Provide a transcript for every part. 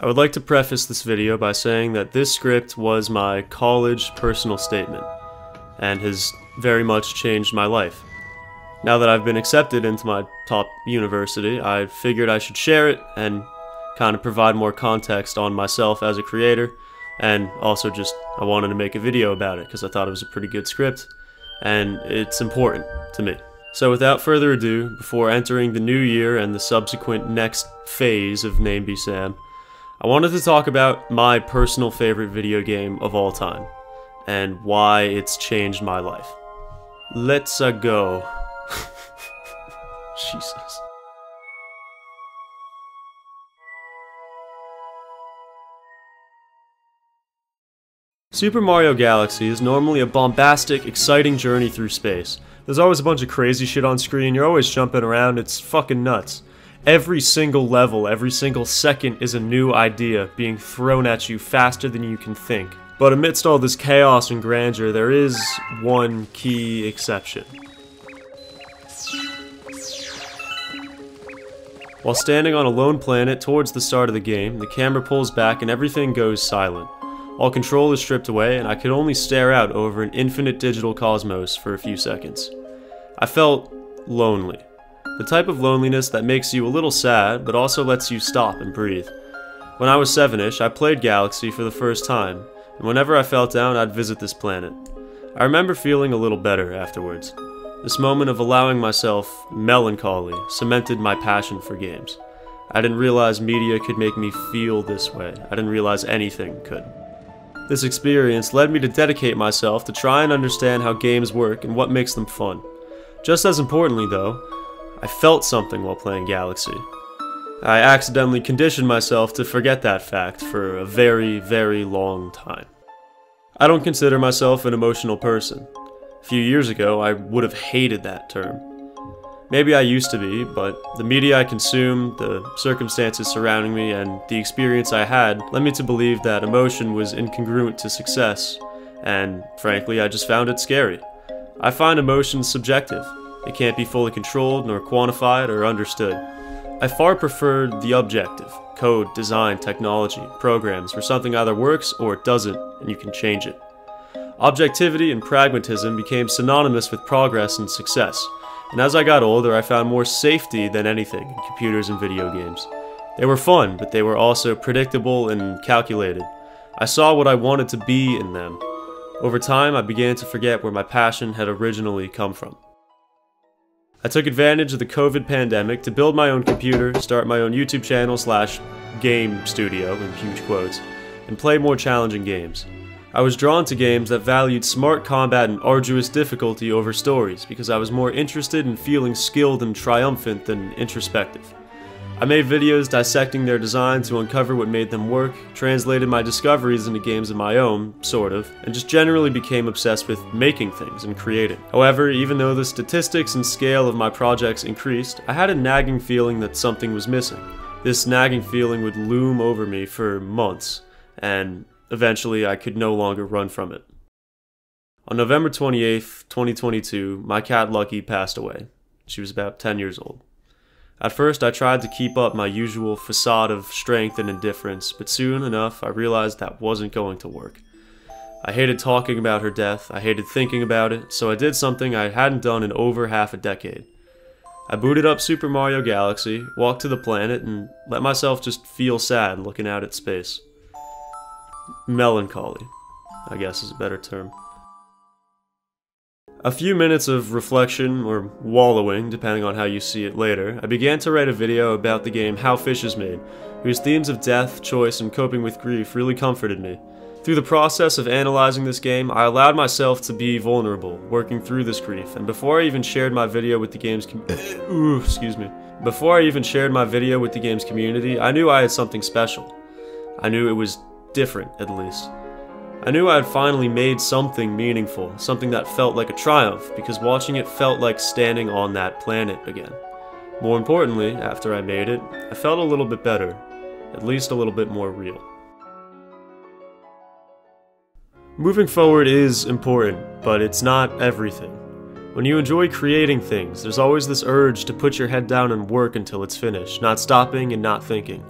I would like to preface this video by saying that this script was my college personal statement, and has very much changed my life. Now that I've been accepted into my top university, I figured I should share it and kind of provide more context on myself as a creator, and also just I wanted to make a video about it because I thought it was a pretty good script, and it's important to me. So without further ado, before entering the new year and the subsequent next phase of Name Be Sam, I wanted to talk about my personal favorite video game of all time, and why it's changed my life. Let's go. Jesus. Super Mario Galaxy is normally a bombastic, exciting journey through space. There's always a bunch of crazy shit on screen, you're always jumping around, it's fucking nuts. Every single level, every single second is a new idea being thrown at you faster than you can think. But amidst all this chaos and grandeur, there is one key exception. While standing on a lone planet towards the start of the game, the camera pulls back and everything goes silent. All control is stripped away and I could only stare out over an infinite digital cosmos for a few seconds. I felt lonely. The type of loneliness that makes you a little sad, but also lets you stop and breathe. When I was 7-ish, I played Galaxy for the first time, and whenever I felt down, I'd visit this planet. I remember feeling a little better afterwards. This moment of allowing myself melancholy cemented my passion for games. I didn't realize media could make me feel this way. I didn't realize anything could. This experience led me to dedicate myself to try and understand how games work and what makes them fun. Just as importantly though, I felt something while playing Galaxy. I accidentally conditioned myself to forget that fact for a very, very long time. I don't consider myself an emotional person. A few years ago, I would have hated that term. Maybe I used to be, but the media I consumed, the circumstances surrounding me, and the experience I had led me to believe that emotion was incongruent to success, and frankly, I just found it scary. I find emotions subjective. It can't be fully controlled, nor quantified, or understood. I far preferred the objective, code, design, technology, programs, where something either works or it doesn't, and you can change it. Objectivity and pragmatism became synonymous with progress and success, and as I got older I found more safety than anything in computers and video games. They were fun, but they were also predictable and calculated. I saw what I wanted to be in them. Over time I began to forget where my passion had originally come from. I took advantage of the COVID pandemic to build my own computer, start my own YouTube channel / game studio, in huge quotes, and play more challenging games. I was drawn to games that valued smart combat and arduous difficulty over stories because I was more interested in feeling skilled and triumphant than introspective. I made videos dissecting their design to uncover what made them work, translated my discoveries into games of my own, sort of, and just generally became obsessed with making things and creating. However, even though the statistics and scale of my projects increased, I had a nagging feeling that something was missing. This nagging feeling would loom over me for months, and eventually I could no longer run from it. On November 28th, 2022, my cat Lucky passed away. She was about 10 years old. At first I tried to keep up my usual facade of strength and indifference, but soon enough I realized that wasn't going to work. I hated talking about her death, I hated thinking about it, so I did something I hadn't done in over half a decade. I booted up Super Mario Galaxy, walked to the planet, and let myself just feel sad looking out at space. Melancholy, I guess is a better term. A few minutes of reflection, or wallowing, depending on how you see it later, I began to write a video about the game How Fish Is Made, whose themes of death, choice, and coping with grief really comforted me. Through the process of analyzing this game, I allowed myself to be vulnerable, working through this grief, and before I even shared my video with the game's community, I knew I had something special. I knew it was different, at least. I knew I had finally made something meaningful, something that felt like a triumph, because watching it felt like standing on that planet again. More importantly, after I made it, I felt a little bit better, at least a little bit more real. Moving forward is important, but it's not everything. When you enjoy creating things, there's always this urge to put your head down and work until it's finished, not stopping and not thinking.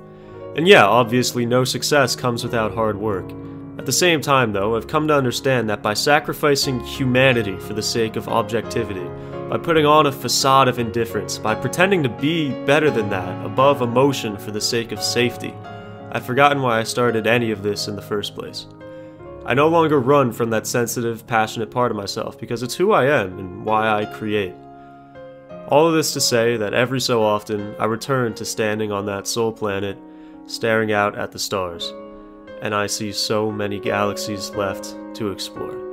And yeah, obviously no success comes without hard work. At the same time though, I've come to understand that by sacrificing humanity for the sake of objectivity, by putting on a facade of indifference, by pretending to be better than that, above emotion for the sake of safety, I'd forgotten why I started any of this in the first place. I no longer run from that sensitive, passionate part of myself because it's who I am and why I create. All of this to say that every so often I return to standing on that soul planet, staring out at the stars, and I see so many galaxies left to explore.